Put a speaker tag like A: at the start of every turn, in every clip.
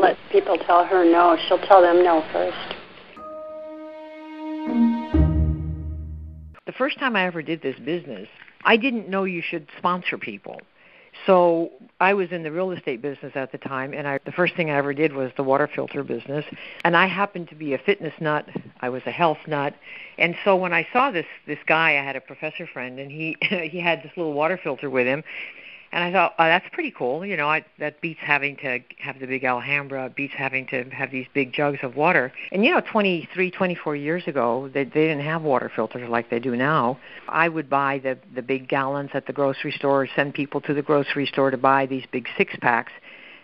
A: let people tell her no. She'll tell them no first.
B: The first time I ever did this business, I didn't know you should sponsor people. So I was in the real estate business at the time, and the first thing I ever did was the water filter business. And I happened to be a fitness nut. I was a health nut. And so when I saw this guy, I had a professor friend, and he had this little water filter with him. And I thought, oh, that's pretty cool. You know, that beats having to have the big Alhambra, beats having to have these big jugs of water. And, 23, 24 years ago, they didn't have water filters like they do now. I would buy the big gallons at the grocery store, send people to the grocery store to buy these big six-packs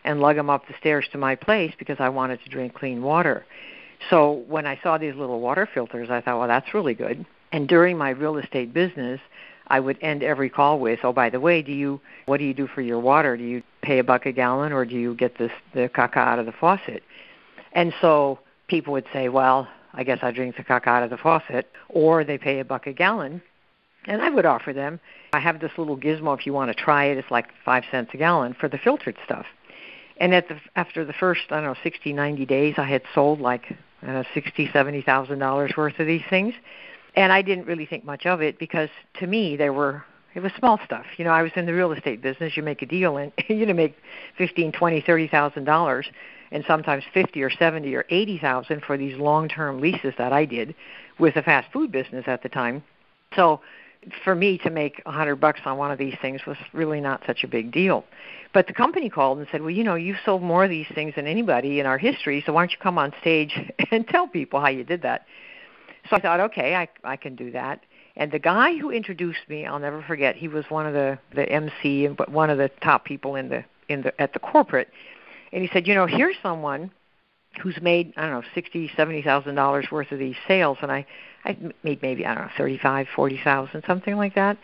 B: and lug them up the stairs to my place because I wanted to drink clean water. So when I saw these little water filters, I thought, well, that's really good. And during my real estate business, I would end every call with, oh, by the way, what do you do for your water? Do you pay $1 a gallon, or do you get the caca out of the faucet? And so people would say, well, I guess I drink the caca out of the faucet, or they pay $1 a gallon. And I would offer them, I have this little gizmo if you want to try it. It's like 5 cents a gallon for the filtered stuff. And after the first, 60, 90 days, I had sold like $60,000, $70,000 worth of these things. And I didn't really think much of it because, to me, it was small stuff. I was in the real estate business. You make a deal, and you make $15,000, $20,000, $30,000, and sometimes $50,000 or $70,000 or $80,000 for these long-term leases that I did with a fast food business at the time. So, for me to make $100 on one of these things was really not such a big deal. But the company called and said, well, you've sold more of these things than anybody in our history, so why don't you come on stage and tell people how you did that? So I thought, okay, I can do that. And the guy who introduced me, I'll never forget. He was one of the MC and one of the top people at the corporate. And he said, here's someone who's made $60,000, $70,000 worth of these sales, and I made maybe $35,000, $40,000, something like that.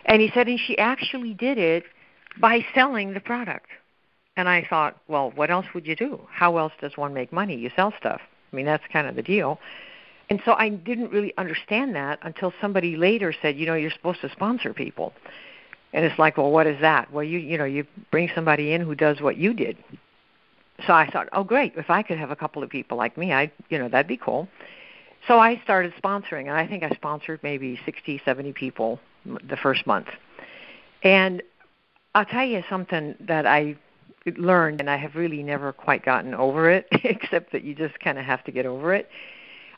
B: And he said, and she actually did it by selling the product. And I thought, well, what else would you do? How else does one make money? You sell stuff. That's kind of the deal. And so I didn't really understand that until somebody later said, you're supposed to sponsor people. And it's like, well, what is that? Well, you bring somebody in who does what you did. So I thought, oh, great. If I could have a couple of people like me, that'd be cool. So I started sponsoring, and I think I sponsored maybe 60, 70 people the first month. And I'll tell you something that I learned, and I have really never quite gotten over it, except that you just kind of have to get over it.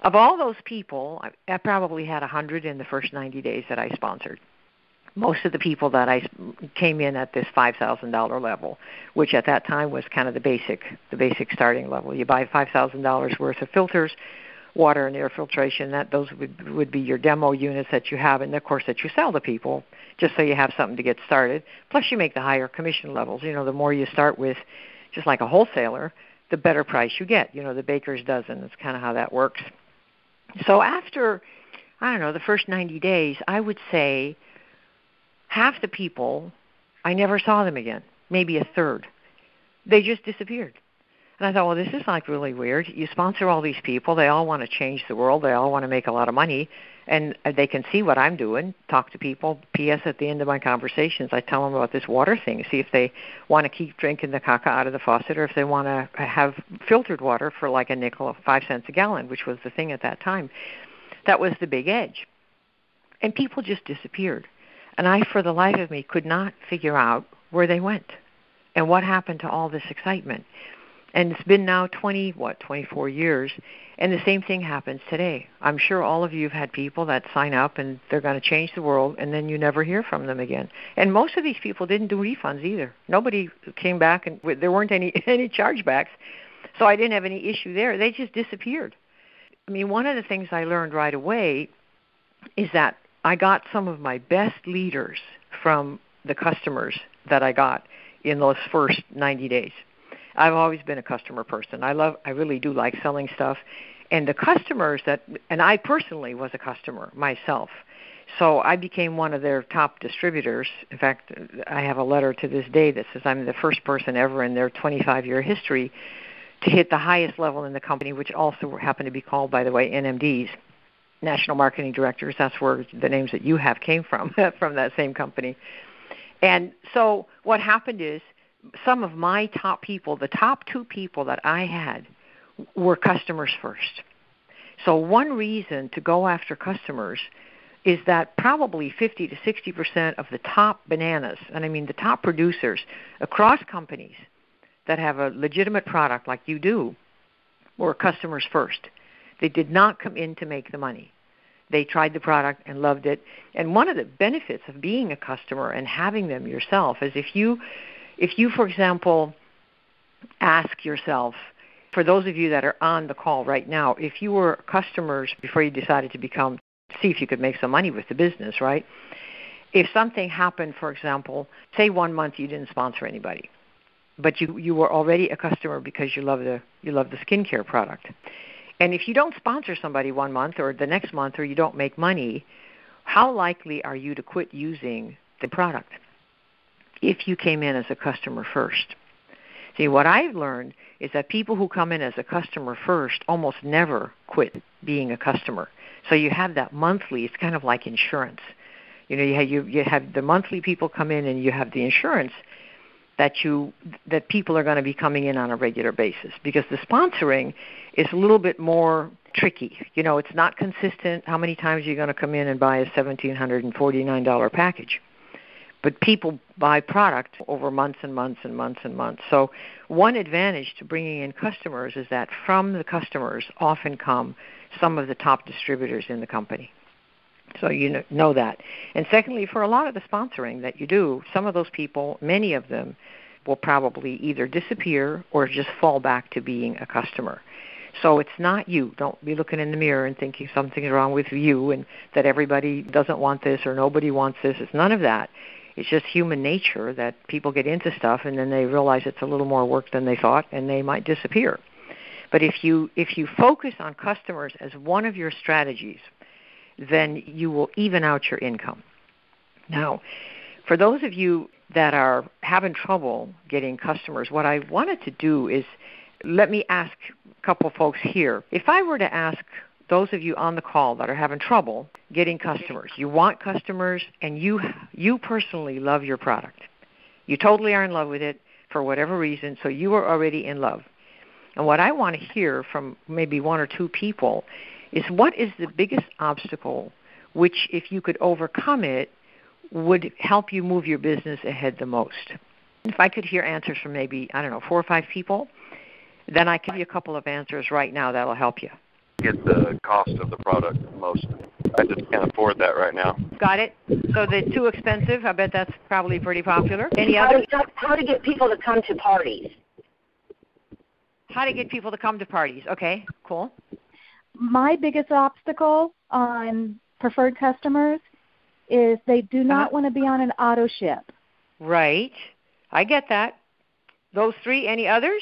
B: Of all those people, I probably had 100 in the first 90 days that I sponsored. Most of the people that I came in at this $5,000 level, which at that time was kind of the basic starting level. You buy $5,000 worth of filters, water and air filtration. Those would be your demo units that you have, and of course that you sell to people, just so you have something to get started. Plus you make the higher commission levels. The more you start with, just like a wholesaler, the better price you get. The baker's dozen. That's kind of how that works. So after, the first 90 days, I would say half the people, I never saw them again, maybe a third. They just disappeared. And I thought, well, this is like really weird. You sponsor all these people. They all want to change the world. They all want to make a lot of money. And they can see what I'm doing, talk to people. P.S. At the end of my conversations, I tell them about this water thing, see if they want to keep drinking the caca out of the faucet or if they want to have filtered water for like a nickel or 5 cents a gallon, which was the thing at that time. That was the big edge. And people just disappeared. And I, for the life of me, could not figure out where they went and what happened to all this excitement. And it's been now 24 years, and the same thing happens today. I'm sure all of you have had people that sign up, and they're going to change the world, and then you never hear from them again. And most of these people didn't do refunds either. Nobody came back, and there weren't any chargebacks, so I didn't have any issue there. They just disappeared. One of the things I learned right away is that I got some of my best leaders from the customers that I got in those first 90 days. I've always been a customer person. I really do like selling stuff. And the customers and I personally was a customer myself. So I became one of their top distributors. In fact, I have a letter to this day that says I'm the first person ever in their 25-year history to hit the highest level in the company, which also happened to be called, by the way, NMDs, National Marketing Directors. That's where the names that you have came from that same company. And so what happened is, some of my top people, the top 2 people that I had, were customers first. So one reason to go after customers is that probably 50 to 60% of the top bananas, and I mean the top producers across companies that have a legitimate product like you do, were customers first. They did not come in to make the money. They tried the product and loved it. And one of the benefits of being a customer and having them yourself is if you, for example, ask yourself, for those of you that are on the call right now, if you were customers before you decided to see if you could make some money with the business, right? If something happened, for example, say 1 month you didn't sponsor anybody, but you were already a customer because you love the skincare product. And if you don't sponsor somebody 1 month or the next month or you don't make money, how likely are you to quit using the product if you came in as a customer first? See, what I've learned is that people who come in as a customer first almost never quit being a customer. So you have that monthly, it's kind of like insurance. You know, you have the monthly people come in and you have the insurance that people are going to be coming in on a regular basis, because the sponsoring is a little bit more tricky. You know, it's not consistent how many times you're going to come in and buy a $1,749 package. But people buy product over months and months and months and months. So one advantage to bringing in customers is that from the customers often come some of the top distributors in the company. So you know that. And secondly, for a lot of the sponsoring that you do, some of those people, many of them, will probably either disappear or just fall back to being a customer. So it's not you. Don't be looking in the mirror and thinking something's wrong with you and that everybody doesn't want this or nobody wants this. It's none of that. It's just human nature that people get into stuff and then they realize it's a little more work than they thought and they might disappear. But if you focus on customers as one of your strategies, then you will even out your income. Now, for those of you that are having trouble getting customers, what I wanted to do is let me ask a couple folks here. If I were to ask those of you on the call that are having trouble getting customers, you want customers and you personally love your product. You totally are in love with it for whatever reason, so you are already in love. And what I want to hear from maybe 1 or 2 people is what is the biggest obstacle which, if you could overcome it, would help you move your business ahead the most? If I could hear answers from maybe, 4 or 5 people, then I can give you a couple of answers right now that will help you.
C: Get the cost of the product most. I just can't afford that right now.
B: Got it. So they're too expensive. I bet that's probably pretty popular. Any others?
A: How to get people to come to parties.
B: How to get people to come to parties. Okay, cool.
D: My biggest obstacle on preferred customers is they do not want to be on an auto ship.
B: Right. I get that. Those 3, any others?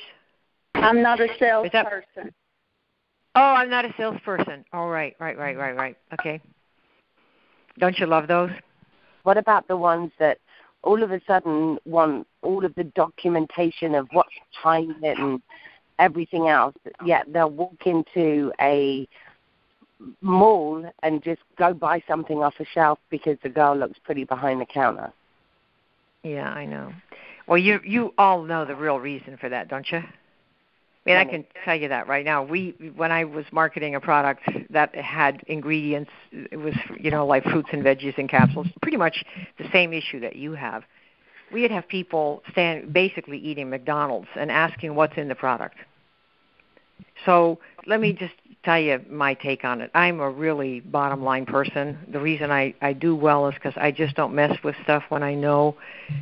A: I'm not a salesperson.
B: Oh, I'm not a salesperson. Oh, right. Okay. Don't you love those?
E: What about the ones that all of a sudden want all of the documentation of what's behind it and everything else, yet they'll walk into a mall and just go buy something off a shelf because the girl looks pretty behind the counter?
B: Yeah, I know. Well, you all know the real reason for that, don't you? I mean, I can tell you that right now. When I was marketing a product that had ingredients, it was, like fruits and veggies and capsules, pretty much the same issue that you have. We'd have people basically eating McDonald's and asking what's in the product. So let me just tell you my take on it. I'm a really bottom line person. The reason I do well is because I just don't mess with stuff when I know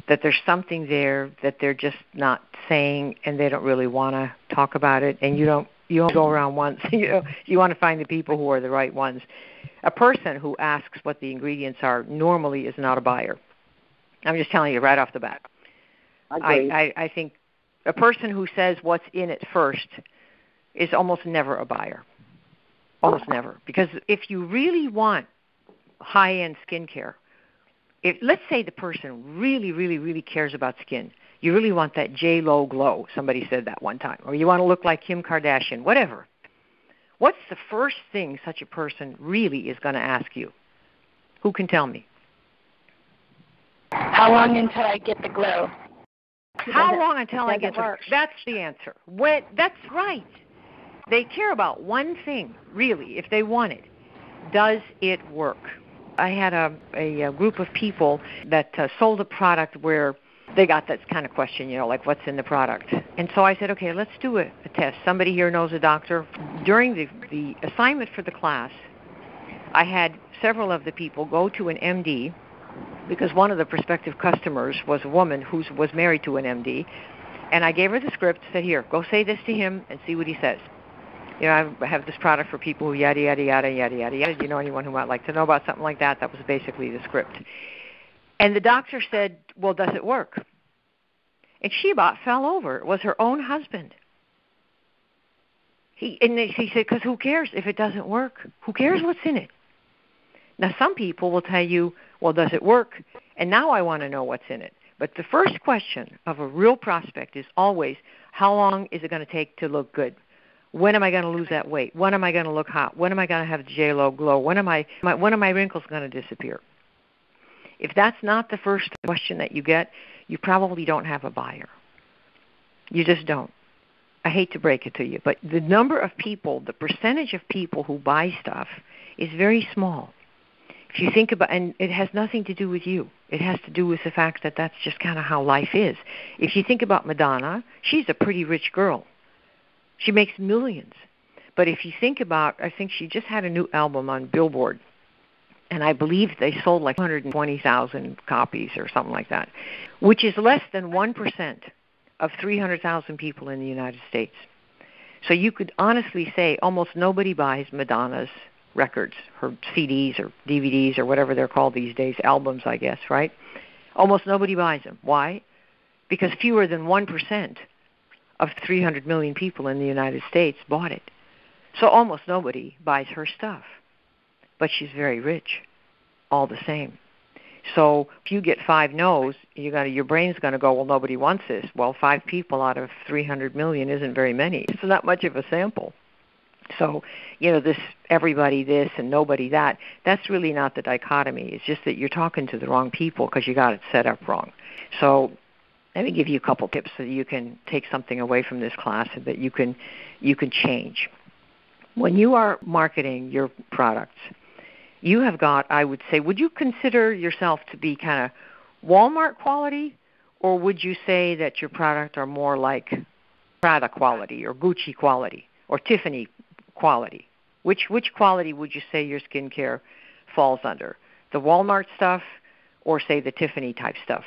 B: that there's something there that they're just not saying and they don't really want to talk about it. And you don't go around once. You want to find the people who are the right ones. A person who asks what the ingredients are normally is not a buyer. I'm just telling you right off the bat. I think a person who says what's in it first is almost never a buyer. Almost never. Because if you really want high-end skincare, let's say the person really, really, really cares about skin. You really want that J-Lo glow. Somebody said that one time. Or you want to look like Kim Kardashian, whatever. What's the first thing such a person really is going to ask you? Who can tell me?
F: How long until I get the glow?
B: How long until I get to work? That's the answer. That's right. They care about one thing, really, if they want it. Does it work? I had a group of people that sold a product where they got that kind of question, like what's in the product. And so I said, okay, let's do a test. Somebody here knows a doctor. During the assignment for the class, I had several of the people go to an MD, because one of the prospective customers was a woman who was married to an MD, and I gave her the script, said, here, go say this to him and see what he says. I have this product for people who yada, yada, yada, yada, yada, yada. Do you know anyone who might like to know about something like that? That was basically the script. And the doctor said, well, does it work? And she about fell over. It was her own husband. He said, because who cares if it doesn't work? Who cares what's in it? Now, some people will tell you, well, does it work? And now I want to know what's in it. But the first question of a real prospect is always, how long is it going to take to look good? When am I going to lose that weight? When am I going to look hot? When am I going to have the J-Lo glow? When are my wrinkles going to disappear? If that's not the first question that you get, you probably don't have a buyer. You just don't. I hate to break it to you, but the number of people, the percentage of people who buy stuff is very small. If you think about, and it has nothing to do with you. It has to do with the fact that that's just kind of how life is. If you think about Madonna, she's a pretty rich girl. She makes millions. But if you think about, I think she just had a new album on Billboard, and I believe they sold like 120,000 copies or something like that, which is less than 1% of 300,000 people in the United States. So you could honestly say almost nobody buys Madonna's records, her CDs or DVDs or whatever they're called these days, albums, I guess, right? Almost nobody buys them. Why? Because fewer than 1% of 300 million people in the United States bought it. So almost nobody buys her stuff. But she's very rich, all the same. So if you get 5 no's, your brain's going to go, well, nobody wants this. Well, 5 people out of 300 million isn't very many. It's not much of a sample. So, this everybody this and nobody that, that's really not the dichotomy. It's just that you're talking to the wrong people because you got it set up wrong. So let me give you a couple tips so that you can take something away from this class and that you can change. When you are marketing your products, you have got, I would say, would you consider yourself to be kind of Walmart quality, or would you say that your product are more like Prada quality or Gucci quality or Tiffany quality? Which quality would you say your skincare falls under? The Walmart stuff or, say, the Tiffany type stuff?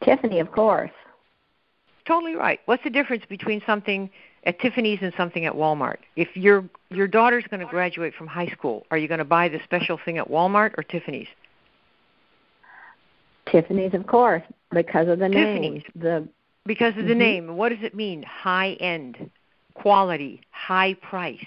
A: Tiffany, of course.
B: Totally right. What's the difference between something at Tiffany's and something at Walmart? If your daughter's going to graduate from high school, are you going to buy the special thing at Walmart or Tiffany's?
A: Tiffany's, of course, because of the name.
B: Because of the name. What does it mean? High-end, quality, high price.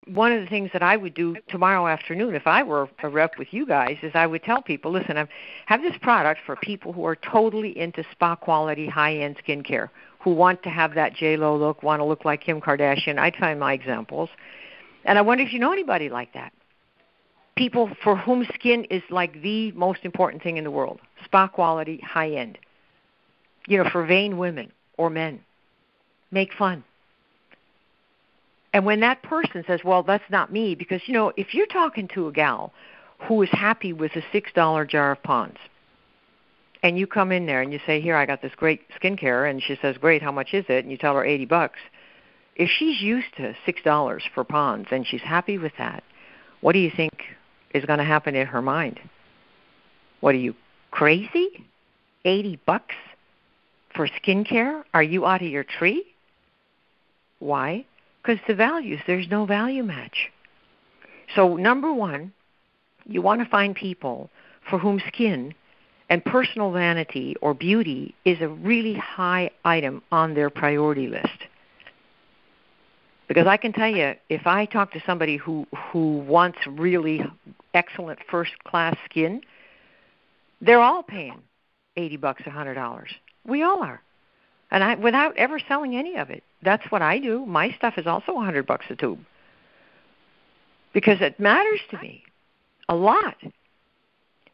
B: One of the things that I would do tomorrow afternoon if I were a rep with you guys is I would tell people, listen, I have this product for people who are totally into spa quality, high-end skincare, who want to have that J-Lo look, want to look like Kim Kardashian. I'd find my examples. And I wonder if you know anybody like that. People for whom skin is like the most important thing in the world. Spa quality, high-end. For vain women or men. Make fun. And when that person says, well, that's not me, because, if you're talking to a gal who is happy with a $6 jar of Pond's, and you come in there and you say, here, I got this great skincare, and she says, great, how much is it? And you tell her $80. If she's used to $6 for Pond's and she's happy with that, what do you think is going to happen in her mind? What are you, crazy? $80 for skincare? Are you out of your tree? Why? Because the values, there's no value match. So number one, you want to find people for whom skin and personal vanity or beauty is a really high item on their priority list. Because I can tell you, if I talk to somebody who wants really excellent first-class skin, they're all paying $80, $100. We all are. And without ever selling any of it. That's what I do. My stuff is also $100 a tube. Because it matters to me a lot.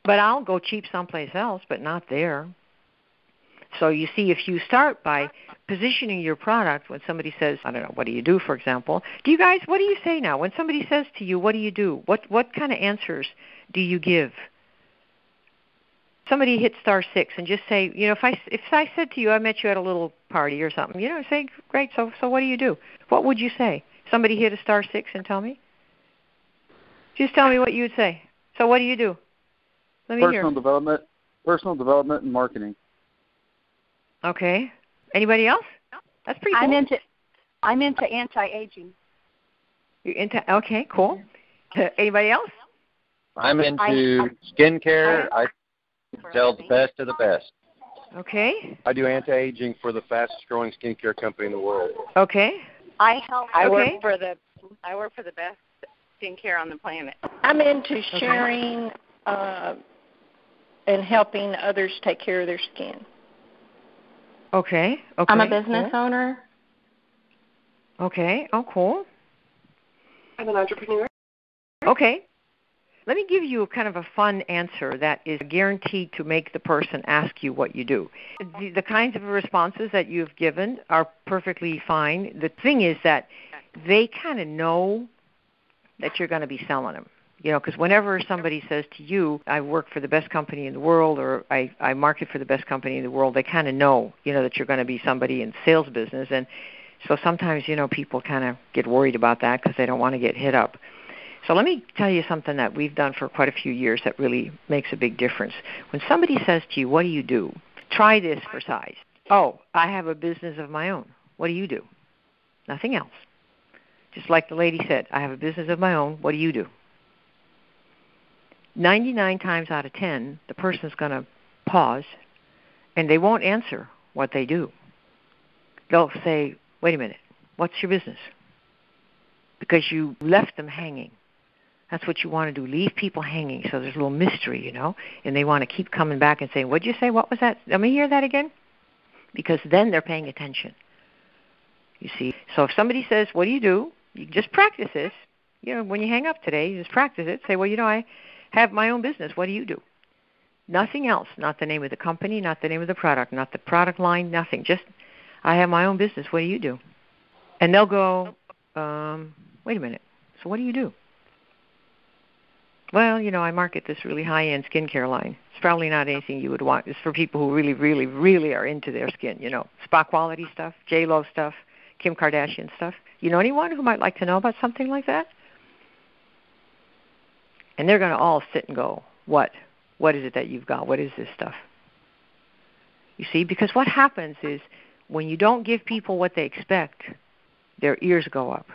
B: But I'll go cheap someplace else, but not there. So you see, if you start by positioning your product, when somebody says, I don't know, what do you do, for example? What do you say now? When somebody says to you, what do you do? What kind of answers do you give? Somebody hit *6 and just say, if I said to you, I met you at a little party or something, say, great, so what do you do? What would you say? Somebody hit a *6 and tell me? Just tell me what you'd say. So what do you do? Let me hear.
F: Personal development and marketing.
B: Okay. Anybody else? That's pretty cool.
G: I'm into anti-aging.
B: You're into? Okay, cool. Anybody else?
H: I'm into skincare. I sell the best of the best.
B: Okay.
C: I do anti-aging for the fastest-growing skincare company in the world.
B: Okay.
G: I work
E: for the best skincare on the planet.
I: I'm into sharing and helping others take care of their skin.
B: Okay.
J: I'm a business owner.
B: Okay. Oh, cool.
G: I'm an entrepreneur.
B: Okay. Let me give you kind of a fun answer that is guaranteed to make the person ask you what you do. The kinds of responses that you've given are perfectly fine. The thing is that they kind of know that you're going to be selling them. Because whenever somebody says to you, I work for the best company in the world, or I market for the best company in the world, they kind of know, that you're going to be somebody in the sales business. And so sometimes, people kind of get worried about that because they don't want to get hit up. So let me tell you something that we've done for quite a few years that really makes a big difference. When somebody says to you, what do you do? Try this for size. Oh, I have a business of my own. What do you do? Nothing else. Just like the lady said, I have a business of my own. What do you do? 99 times out of 10, the person's going to pause, and they won't answer what they do. They'll say, wait a minute, what's your business? Because you left them hanging. That's what you want to do, leave people hanging so there's a little mystery, and they want to keep coming back and saying, what'd you say? What was that? Let me hear that again. Because then they're paying attention. You see? So if somebody says, what do? You just practice this. When you hang up today, you just practice it. Say, well, I have my own business. What do you do? Nothing else. Not the name of the company, not the name of the product, not the product line, nothing. Just, I have my own business. What do you do? And they'll go, wait a minute. So what do you do? Well, I market this really high-end skincare line. It's probably not anything you would want. It's for people who really, really, really are into their skin, spa quality stuff, J-Lo stuff, Kim Kardashian stuff. You know anyone who might like to know about something like that? And they're going to all sit and go, what? What is it that you've got? What is this stuff? You see, because what happens is when you don't give people what they expect, their ears go up.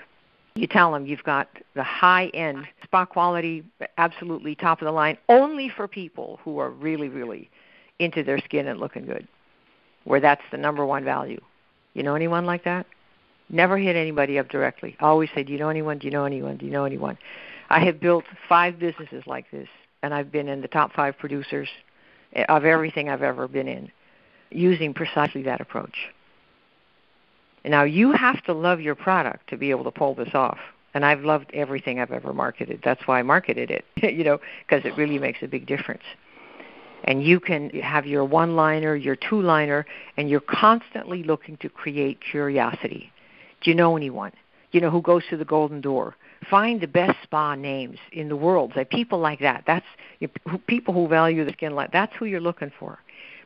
B: You tell them you've got the high-end, spa quality, absolutely top of the line, only for people who are really, really into their skin and looking good, where that's the number one value. You know anyone like that? Never hit anybody up directly. Always say, do you know anyone? Do you know anyone? Do you know anyone? I have built 5 businesses like this, and I've been in the top 5 producers of everything I've ever been in, using precisely that approach. And now you have to love your product to be able to pull this off. And I've loved everything I've ever marketed. That's why I marketed it, because it really makes a big difference. And you can have your one-liner, your two-liner, and you're constantly looking to create curiosity. Do you know anyone? Who goes to the Golden Door? Find the best spa names in the world. Like people like that. That's people who value the skin. That's who you're looking for.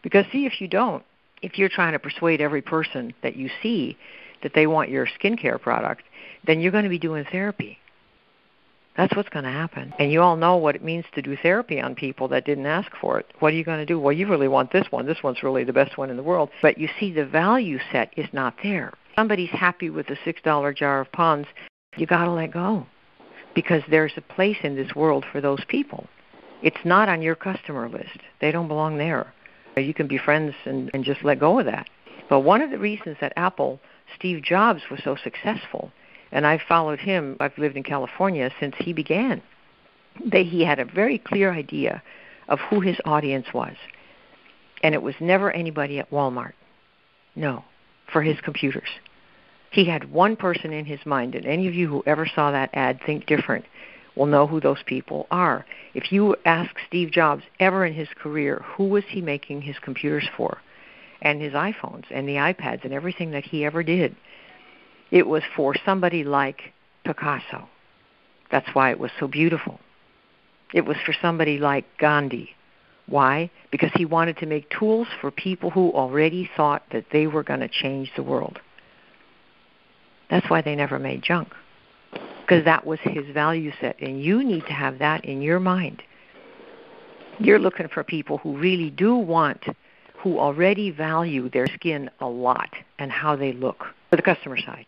B: Because see, if you don't, if you're trying to persuade every person that you see that they want your skincare product, then you're going to be doing therapy. That's what's going to happen. And you all know what it means to do therapy on people that didn't ask for it. What are you going to do? Well, you really want this one. This one's really the best one in the world. But you see, the value set is not there. Somebody's happy with a $6 jar of Pond's. You got to let go, because there's a place in this world for those people. It's not on your customer list. They don't belong there. You can be friends and just let go of that. But one of the reasons that Apple, Steve Jobs, was so successful, and I've followed him, I've lived in California since he began, he had a very clear idea of who his audience was. And it was never anybody at Walmart. No, for his computers. He had one person in his mind, and any of you who ever saw that ad, Think Different, will know who those people are. If you ask Steve Jobs ever in his career, who was he making his computers for, and his iPhones and the iPads and everything that he ever did, it was for somebody like Picasso. That's why it was so beautiful. It was for somebody like Gandhi. Why? Because he wanted to make tools for people who already thought that they were going to change the world. That's why they never made junk, because that was his value set, and you need to have that in your mind. You're looking for people who really do want, who already value their skin a lot and how they look for the customer side,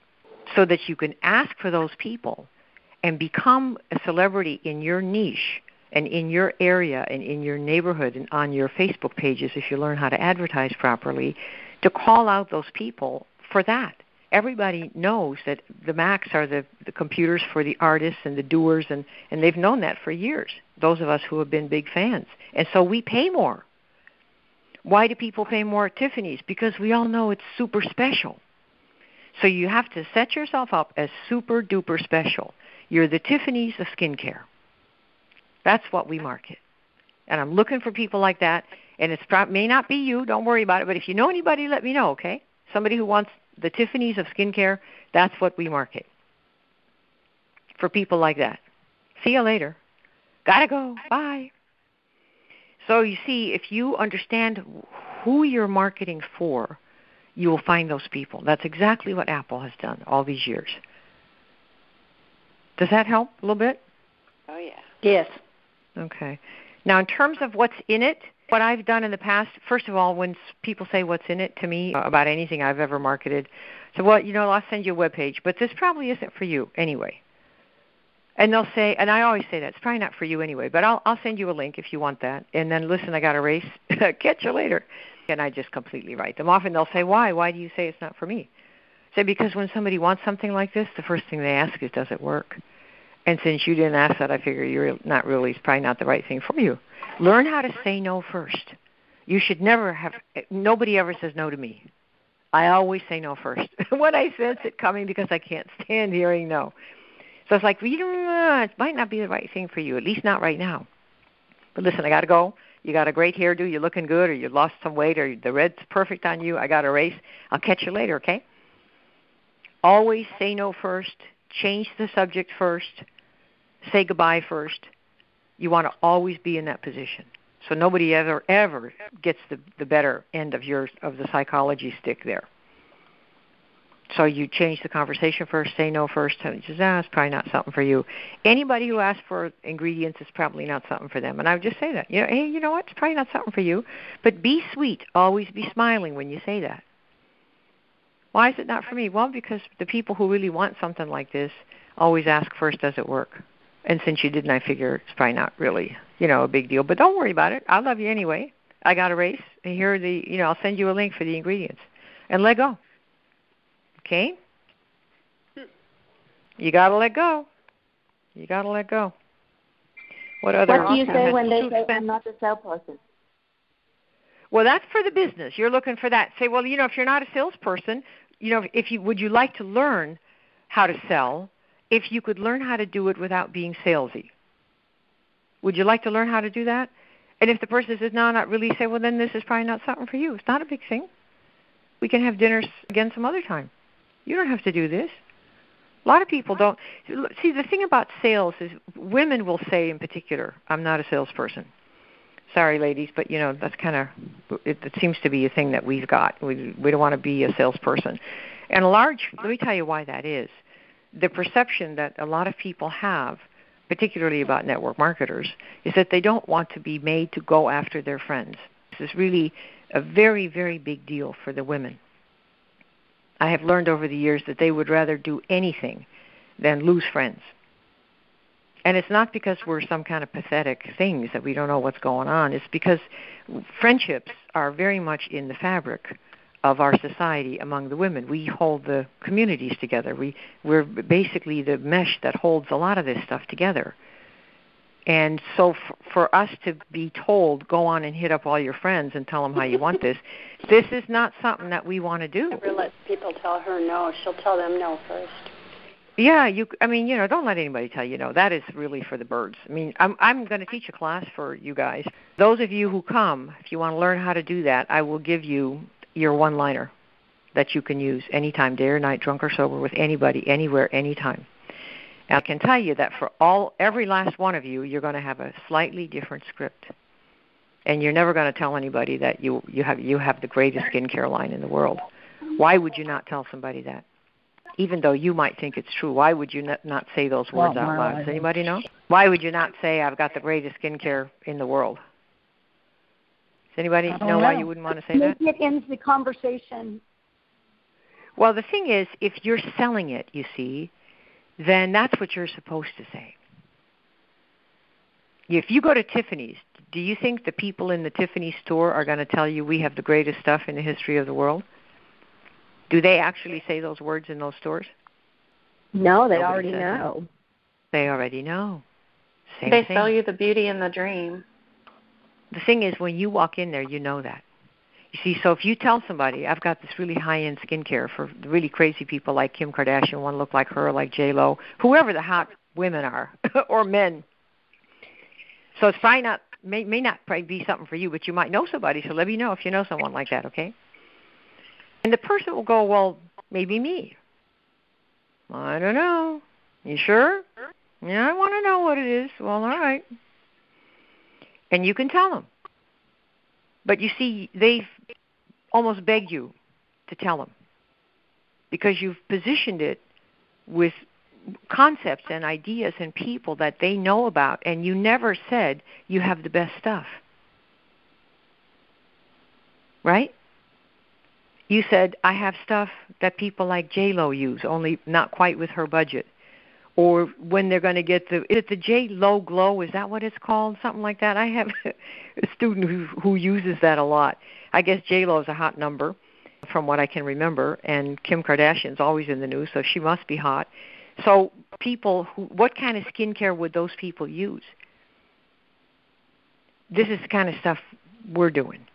B: so that you can ask for those people and become a celebrity in your niche and in your area and in your neighborhood and on your Facebook pages, if you learn how to advertise properly, to call out those people for that. Everybody knows that the Macs are the computers for the artists and the doers, and they've known that for years, those of us who have been big fans. And so we pay more. Why do people pay more at Tiffany's? Because we all know it's super special. So you have to set yourself up as super duper special. You're the Tiffany's of skincare. That's what we market. And I'm looking for people like that, and it may not be you, don't worry about it, but if you know anybody, let me know, okay? Somebody who wants the Tiffany's of skincare, that's what we market for people like that. See you later. Gotta go. Bye. So you see, if you understand who you're marketing for, you will find those people. That's exactly what Apple has done all these years. Does that help a little bit?
I: Oh, yeah. Yes.
B: Okay. Now, in terms of what's in it, what I've done in the past, first of all, when people say what's in it to me about anything I've ever marketed, so, well, I'll send you a webpage, but this probably isn't for you anyway. And they'll say, and I always say that, it's probably not for you anyway, but I'll send you a link if you want that. And then, listen, I got a race. Catch you later. And I just completely write them off. And they'll say, why? Why do you say it's not for me? I say, because when somebody wants something like this, the first thing they ask is, does it work? And since you didn't ask that, I figure you're not really, it's probably not the right thing for you. Learn how to say no first. You should never have, nobody ever says no to me. I always say no first when I sense it coming, because I can't stand hearing no. So it's like, it might not be the right thing for you, at least not right now. But listen, I got to go. You got a great hairdo, you're looking good, or you lost some weight, or the red's perfect on you. I got a race. I'll catch you later, okay? Always say no first. Change the subject first. Say goodbye first. You want to always be in that position. So nobody ever gets the better end of the psychology stick there. So you change the conversation first, say no first, and says, it's probably not something for you. Anybody who asks for ingredients is probably not something for them. And I would just say that. Hey, you know what? It's probably not something for you. But be sweet. Always be smiling when you say that. Why is it not for me? Well, because the people who really want something like this always ask first, does it work? And since you didn't, I figure it's probably not really, a big deal. But don't worry about it. I love you anyway. I got a race. And here are the, I'll send you a link for the ingredients. And let go. Okay? You got to let go. You got to let go. What
D: do you say when they say, I'm not a salesperson?
B: Well, that's for the business. You're looking for that. Say, well, if you're not a salesperson, would you like to learn how to sell? If you could learn how to do it without being salesy, would you like to learn how to do that? And if the person says, no, not really, say, well, then this is probably not something for you. It's not a big thing. We can have dinners again some other time. You don't have to do this. A lot of people don't. See, the thing about sales is women will say in particular, I'm not a salesperson. Sorry, ladies, but, that's kind of, it seems to be a thing that we've got. We don't want to be a salesperson. And let me tell you why that is. The perception that a lot of people have, particularly about network marketers, is that they don't want to be made to go after their friends. This is really a very, very big deal for the women. I have learned over the years that they would rather do anything than lose friends. And it's not because we're some kind of pathetic things that we don't know what's going on. It's because friendships are very much in the fabric of our society among the women. We hold the communities together. We're basically the mesh that holds a lot of this stuff together. And so for us to be told, go on and hit up all your friends and tell them how you want this is not something that we want to do.
I: Never let people tell her no. She'll tell them no first.
B: Yeah, don't let anybody tell you no. That is really for the birds. I mean, I'm going to teach a class for you guys. Those of you who come, if you want to learn how to do that, I will give you your one-liner that you can use anytime, day or night, drunk or sober, with anybody, anywhere, anytime. And I can tell you that for every last one of you, you're going to have a slightly different script. And you're never going to tell anybody that you have the greatest skincare line in the world. Why would you not tell somebody that? Even though you might think it's true, why would you not say those words out loud? Does anybody know? Why would you not say, I've got the greatest skincare in the world? Does anybody know why you wouldn't want to say that?
G: Maybe it ends the conversation.
B: Well, the thing is, if you're selling it, you see, then that's what you're supposed to say. If you go to Tiffany's, do you think the people in the Tiffany store are going to tell you we have the greatest stuff in the history of the world? Do they actually say those words in those stores?
A: No, they
B: Nobody
A: already
B: says
A: know.
B: That. They already know. Same
I: They
B: thing.
I: sell you the beauty and the dream.
B: The thing is, when you walk in there, you know that. You see, so if you tell somebody, I've got this really high-end skincare for really crazy people like Kim Kardashian, one look like her, like J-Lo, whoever the hot women are, or men. So it's probably not, may not probably be something for you, but you might know somebody, so let me know if you know someone like that, okay? And the person will go, well, maybe me. I don't know. You sure? Yeah, I want to know what it is. Well, all right. And you can tell them. But you see, they've almost begged you to tell them because you've positioned it with concepts and ideas and people that they know about, and you never said you have the best stuff. Right? You said, I have stuff that people like J-Lo use, only not quite with her budget. Or when they're going to get is it the J-Lo Glow? Is that what it's called? Something like that? I have a student who uses that a lot. I guess J-Lo is a hot number from what I can remember, and Kim Kardashian's always in the news, so she must be hot. So people, what kind of skincare would those people use? This is the kind of stuff we're doing.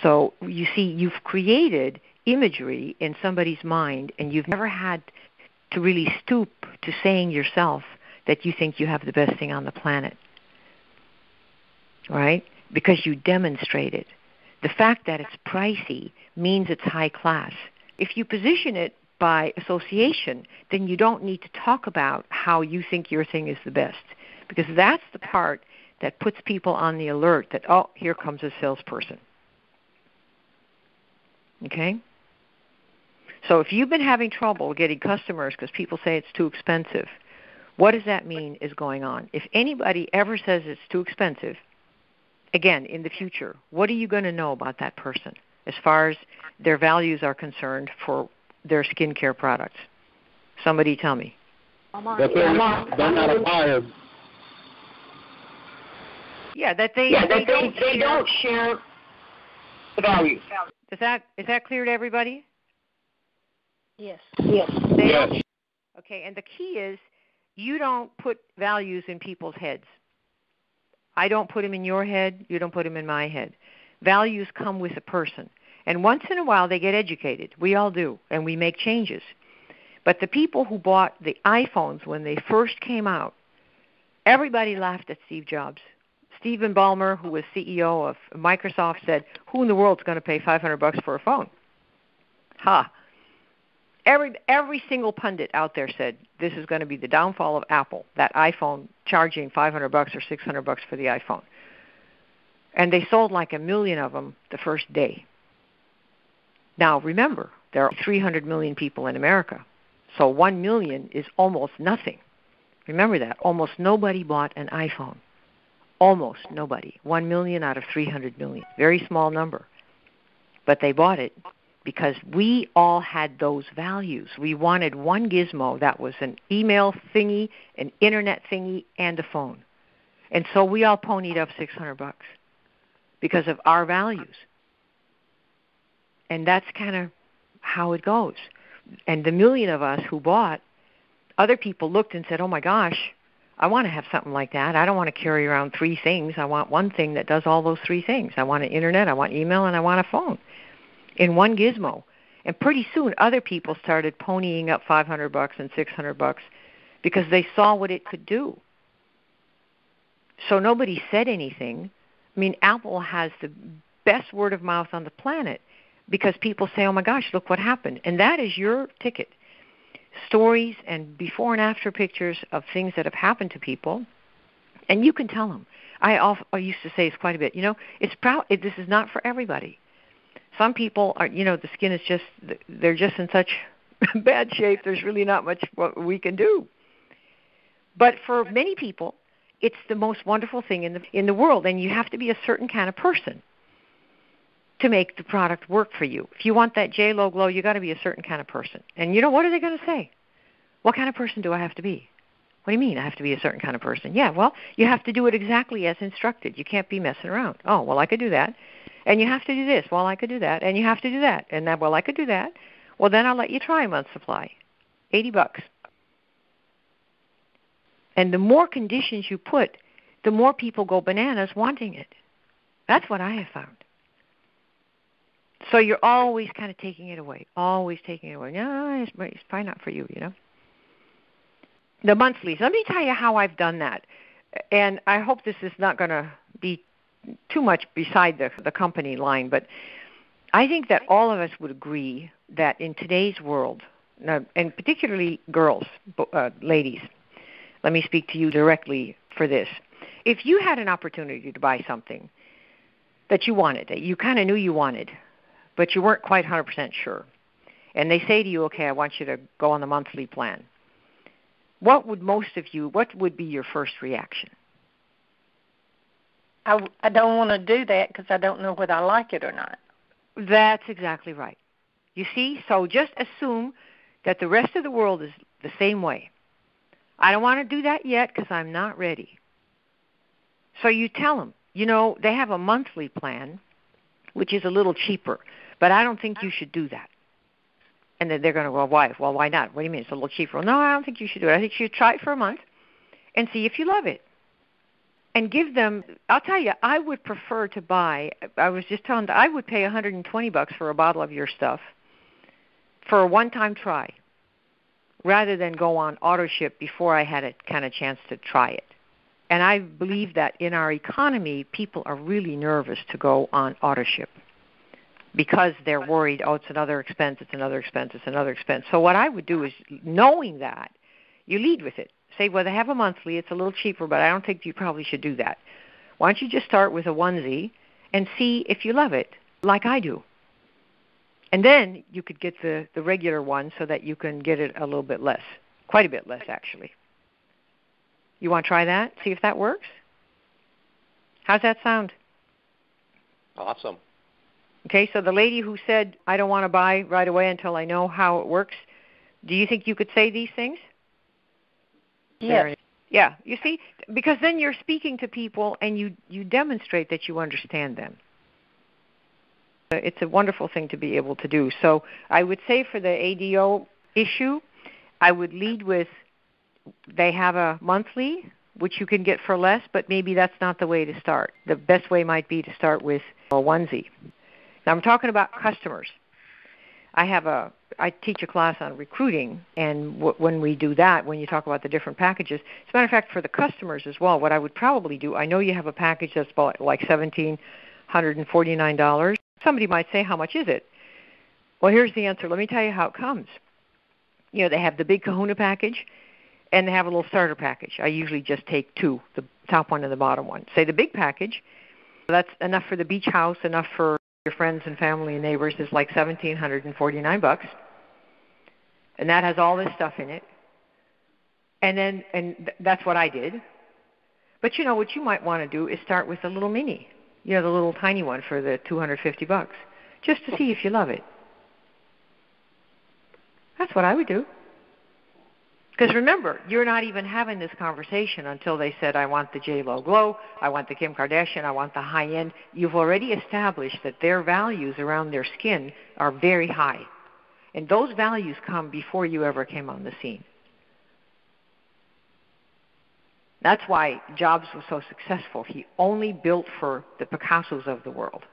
B: So you see, you've created imagery in somebody's mind, and you've never had to really stoop to saying yourself that you think you have the best thing on the planet, right? Because you demonstrate it. The fact that it's pricey means it's high class. If you position it by association, then you don't need to talk about how you think your thing is the best, because that's the part that puts people on the alert that, oh, here comes a salesperson. Okay? So if you've been having trouble getting customers because people say it's too expensive, what does that mean is going on? If anybody ever says it's too expensive, again, in the future, what are you going to know about that person as far as their values are concerned for their skincare products? Somebody tell me.
F: That they're not a buyer.
B: Yeah, that they
G: don't share the values.
B: Is that clear to everybody?
I: Yes.
G: Yes.
F: Yes.
B: Okay, and the key is you don't put values in people's heads. I don't put them in your head. You don't put them in my head. Values come with a person. And once in a while they get educated. We all do, and we make changes. But the people who bought the iPhones when they first came out, everybody laughed at Steve Jobs. Stephen Ballmer, who was CEO of Microsoft, said, who in the world is going to pay $500 for a phone? Ha. Every single pundit out there said this is going to be the downfall of Apple, that iPhone charging $500 or $600 for the iPhone. And they sold like 1 million of them the first day. Now, remember, there are 300 million people in America, so 1 million is almost nothing. Remember that. Almost nobody bought an iPhone. Almost nobody. 1 million out of 300 million. Very small number. But they bought it because we all had those values. We wanted one gizmo that was an email thingy, an internet thingy, and a phone. And so we all ponied up $600 because of our values. And that's kind of how it goes. And the million of us who bought, other people looked and said, oh my gosh, I want to have something like that. I don't want to carry around 3 things. I want one thing that does all those 3 things. I want an internet, I want email, and I want a phone in one gizmo. And pretty soon other people started ponying up $500 and $600 because they saw what it could do. So nobody said anything. I mean, Apple has the best word of mouth on the planet because people say, oh my gosh, look what happened. And that is your ticket. Stories and before and after pictures of things that have happened to people. And you can tell them. I used to say this quite a bit. This is not for everybody. Some people are, the skin is just, they're just in such bad shape, there's really not much what we can do. But for many people, it's the most wonderful thing in the world, and you have to be a certain kind of person to make the product work for you. If you want that J.Lo glow, you got to be a certain kind of person. And what are they going to say? What kind of person do I have to be? What do you mean I have to be a certain kind of person? Yeah, well, you have to do it exactly as instructed. You can't be messing around. Oh, well, I could do that. And you have to do this. Well, I could do that. And you have to do that. And that, well, I could do that. Well, then I'll let you try a month's supply. $80. And the more conditions you put, the more people go bananas wanting it. That's what I have found. So you're always kind of taking it away. Always taking it away. No, it's probably not for you, The monthlies. Let me tell you how I've done that. And I hope this is not going to be too much beside the company line, but I think that all of us would agree that in today's world, and particularly girls, ladies, let me speak to you directly for this. If you had an opportunity to buy something that you wanted, that you kind of knew you wanted, but you weren't quite 100% sure, and they say to you, okay, I want you to go on the monthly plan, what would be your first reaction?
I: I don't want to do that because I don't know whether I like it or not.
B: That's exactly right. You see, so just assume that the rest of the world is the same way. I don't want to do that yet because I'm not ready. So you tell them, they have a monthly plan, which is a little cheaper, but I don't think you should do that. And then they're going to go, why? Well, why not? What do you mean it's a little cheaper? Well, no, I don't think you should do it. I think you should try it for a month and see if you love it. And give them, I'll tell you, I would prefer to buy, I was just telling them, I would pay $120 for a bottle of your stuff for a one-time try rather than go on auto ship before I had a kind of chance to try it. And I believe that in our economy, people are really nervous to go on auto ship because they're worried, it's another expense, it's another expense, it's another expense. So what I would do is, knowing that, you lead with it. Say, well, they have a monthly, it's a little cheaper, but I don't think you probably should do that. Why don't you just start with a onesie and see if you love it, like I do. And then you could get the regular one so that you can get it a little bit less, quite a bit less, actually. You want to try that? See if that works? How's that sound?
H: Awesome.
B: Okay, so the lady who said, I don't want to buy right away until I know how it works, do you think you could say these things?
I: Yes.
B: Yeah, you see, because then you're speaking to people and you demonstrate that you understand them. It's a wonderful thing to be able to do. So I would say for the ADO issue, I would lead with they have a monthly, which you can get for less, but maybe that's not the way to start. The best way might be to start with a onesie. Now I'm talking about customers. I teach a class on recruiting, and when we do that, when you talk about the different packages, as a matter of fact, for the customers as well, what I would probably do, I know you have a package that's about like $1,749. Somebody might say, how much is it? Well, here's the answer. Let me tell you how it comes. They have the big Kahuna package, and they have a little starter package. I usually just take two, the top one and the bottom one. Say the big package, that's enough for the beach house, enough for your friends and family and neighbors, is like $1,749, and that has all this stuff in it. And that's what I did. But what you might want to do is start with a little mini, the little tiny one for the $250, just to see if you love it. That's what I would do. Because remember, you're not even having this conversation until they said, I want the J.Lo glow, I want the Kim Kardashian, I want the high end. You've already established that their values around their skin are very high. And those values come before you ever came on the scene. That's why Jobs was so successful. He only built for the Picassos of the world.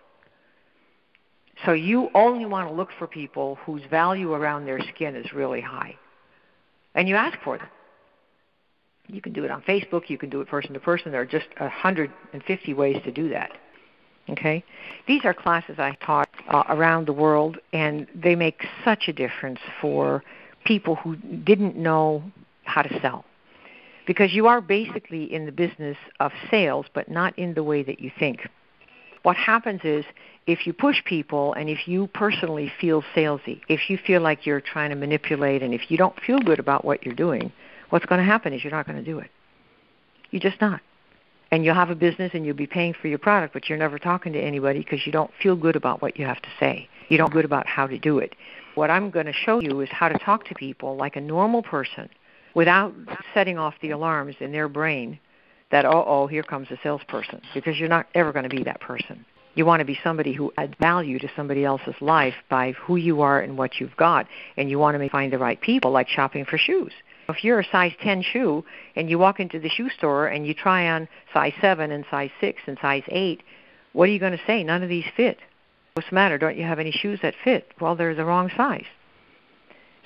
B: So you only want to look for people whose value around their skin is really high. And you ask for them. You can do it on Facebook. You can do it person to person. There are just 150 ways to do that. Okay? These are classes I taught around the world, and they make such a difference for people who didn't know how to sell. Because you are basically in the business of sales, but not in the way that you think. What happens is, if you push people and if you personally feel salesy, if you feel like you're trying to manipulate and if you don't feel good about what you're doing, what's going to happen is you're not going to do it. You're just not. And you'll have a business and you'll be paying for your product, but you're never talking to anybody because you don't feel good about what you have to say. You don't feel good about how to do it. What I'm going to show you is how to talk to people like a normal person without setting off the alarms in their brain that, here comes a salesperson, because you're not ever going to be that person. You want to be somebody who adds value to somebody else's life by who you are and what you've got, and you want to find the right people, like shopping for shoes. If you're a size 10 shoe and you walk into the shoe store and you try on size 7 and size 6 and size 8, what are you going to say? None of these fit. What's the matter? Don't you have any shoes that fit? Well, they're the wrong size.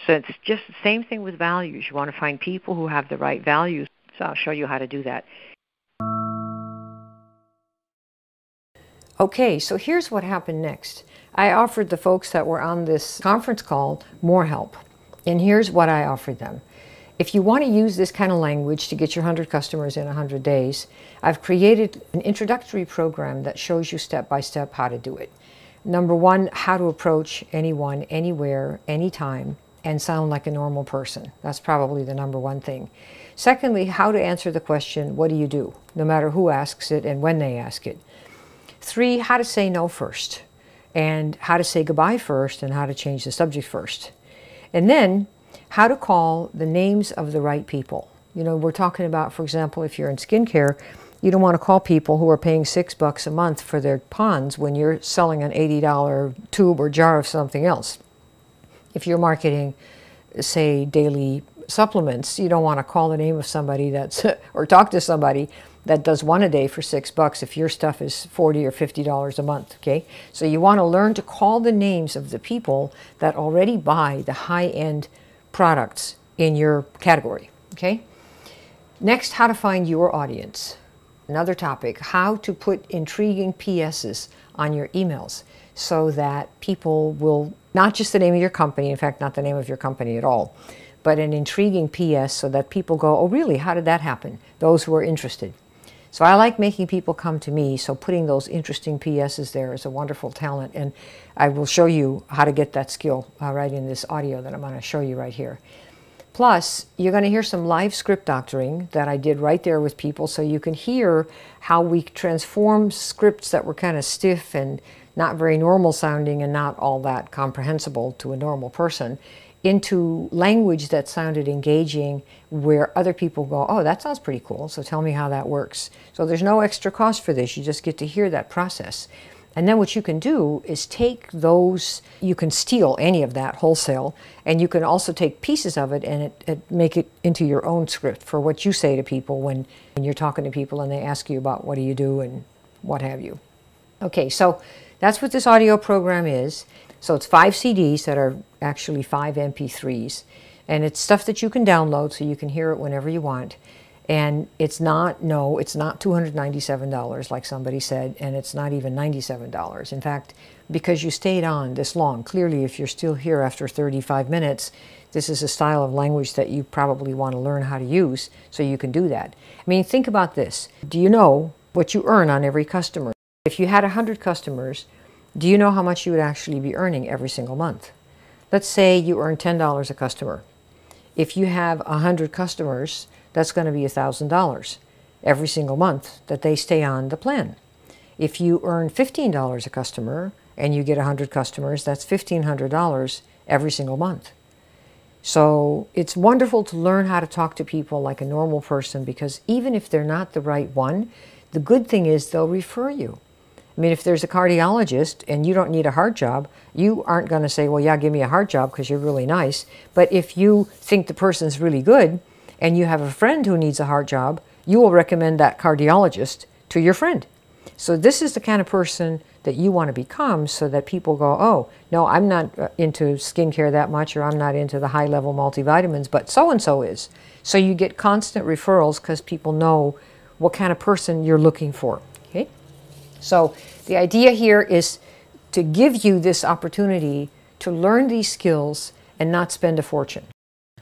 B: So it's just the same thing with values. You want to find people who have the right values. So I'll show you how to do that.
J: Okay, so here's what happened next. I offered the folks that were on this conference call more help. And here's what I offered them. If you want to use this kind of language to get your 100 customers in 100 days, I've created an introductory program that shows you step by step how to do it. Number one, how to approach anyone, anywhere, anytime, and sound like a normal person. That's probably the number one thing. Secondly, how to answer the question, what do you do? No matter who asks it and when they ask it. 3, how to say no first, and how to say goodbye first, and how to change the subject first. And then, how to call the names of the right people. You know, we're talking about, for example, if you're in skincare, you don't want to call people who are paying $6 a month for their ponds when you're selling an $80 tube or jar of something else. If you're marketing, say, daily supplements, you don't want to call the name of somebody that's, or talk to somebody that does one a day for $6 if your stuff is $40 or $50 a month, okay? So you want to learn to call the names of the people that already buy the high-end products in your category, okay? Next, how to find your audience. Another topic, how to put intriguing PSs on your emails so that people will, not just the name of your company, in fact, not the name of your company at all, but an intriguing PS so that people go, oh really, how did that happen? Those who are interested. So I like making people come to me, so putting those interesting PSs there is a wonderful talent, and I will show you how to get that skill right in this audio that I'm going to show you right here. Plus, you're going to hear some live script doctoring that I did right there with people, so you can hear how we transform scripts that were kind of stiff and not very normal sounding and not all that comprehensible to a normal person into language that sounded engaging, where other people go, oh, that sounds pretty cool, so tell me how that works. So there's no extra cost for this, you just get to hear that process. And then what you can do is take those, you can steal any of that wholesale, and you can also take pieces of it and make it into your own script for what you say to people when you're talking to people and they ask you about what do you do and what have you. Okay, so that's what this audio program is. So it's 5 CDs that are actually 5 MP3s, and it's stuff that you can download so you can hear it whenever you want. And it's not $297 like somebody said, and it's not even $97. In fact, because you stayed on this long, clearly if you're still here after 35 minutes, this is a style of language that you probably want to learn how to use so you can do that. I mean, think about this. Do you know what you earn on every customer? If you had 100 customers, do you know how much you would actually be earning every single month? Let's say you earn $10 a customer. If you have 100 customers, that's going to be $1,000 every single month that they stay on the plan. If you earn $15 a customer and you get 100 customers, that's $1,500 every single month. So it's wonderful to learn how to talk to people like a normal person, because even if they're not the right one, the good thing is they'll refer you. I mean, if there's a cardiologist and you don't need a heart job, you aren't going to say, well, yeah, give me a heart job because you're really nice. But if you think the person's really good and you have a friend who needs a heart job, you will recommend that cardiologist to your friend. So this is the kind of person that you want to become, so that people go, oh, no, I'm not into skincare that much, or I'm not into the high-level multivitamins, but so-and-so is. So you get constant referrals because people know what kind of person you're looking for. Okay? So the idea here is to give you this opportunity to learn these skills and not spend a fortune.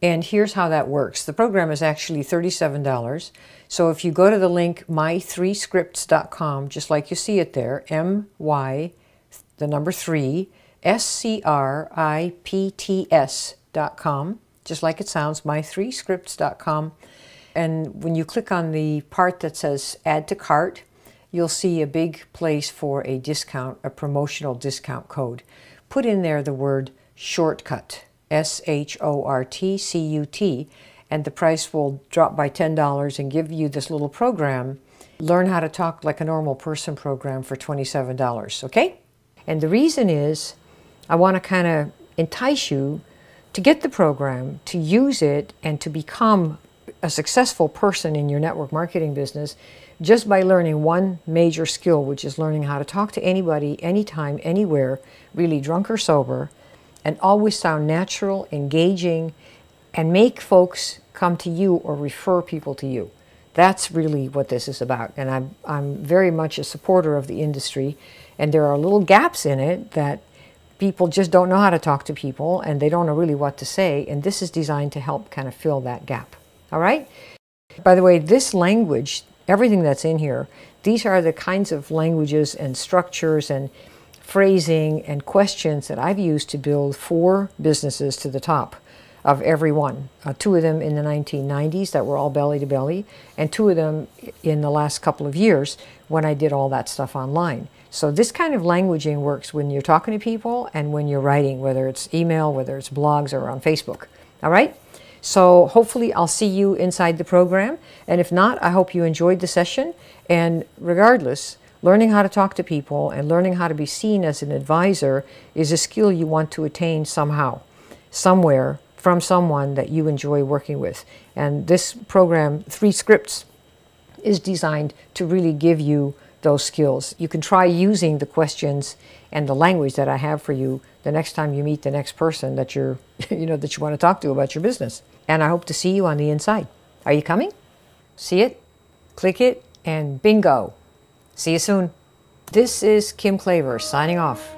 J: And here's how that works. The program is actually $37. So if you go to the link my3scripts.com, just like you see it there, MY, the number 3, SCRIPTS.com, just like it sounds, my3scripts.com. And when you click on the part that says add to cart, you'll see a big place for a discount, a promotional discount code. Put in there the word shortcut, SHORTCUT, and the price will drop by $10 and give you this little program, Learn How to Talk Like a Normal Person program, for $27, okay? And the reason is I want to kind of entice you to get the program, to use it, and to become a successful person in your network marketing business just by learning one major skill, which is learning how to talk to anybody, anytime, anywhere, really drunk or sober, and always sound natural, engaging, and make folks come to you or refer people to you. That's really what this is about. And I'm very much a supporter of the industry, and there are little gaps in it that people just don't know how to talk to people, and they don't know really what to say, and this is designed to help kind of fill that gap. All right? By the way, this language, everything that's in here, these are the kinds of languages and structures and phrasing and questions that I've used to build 4 businesses to the top of every one. 2 of them in the 1990s that were all belly to belly, and 2 of them in the last couple of years when I did all that stuff online. So this kind of languaging works when you're talking to people and when you're writing, whether it's email, whether it's blogs, or on Facebook. All right? So hopefully I'll see you inside the program, and if not, I hope you enjoyed the session. And regardless, learning how to talk to people and learning how to be seen as an advisor is a skill you want to attain somehow, somewhere, from someone that you enjoy working with. And this program, 3 Scripts, is designed to really give you those skills. You can try using the questions and the language that I have for you the next time you meet the next person that you're, that you want to talk to about your business. And I hope to see you on the inside. Are you coming? See it, click it, and bingo. See you soon. This is Kim Klaver signing off.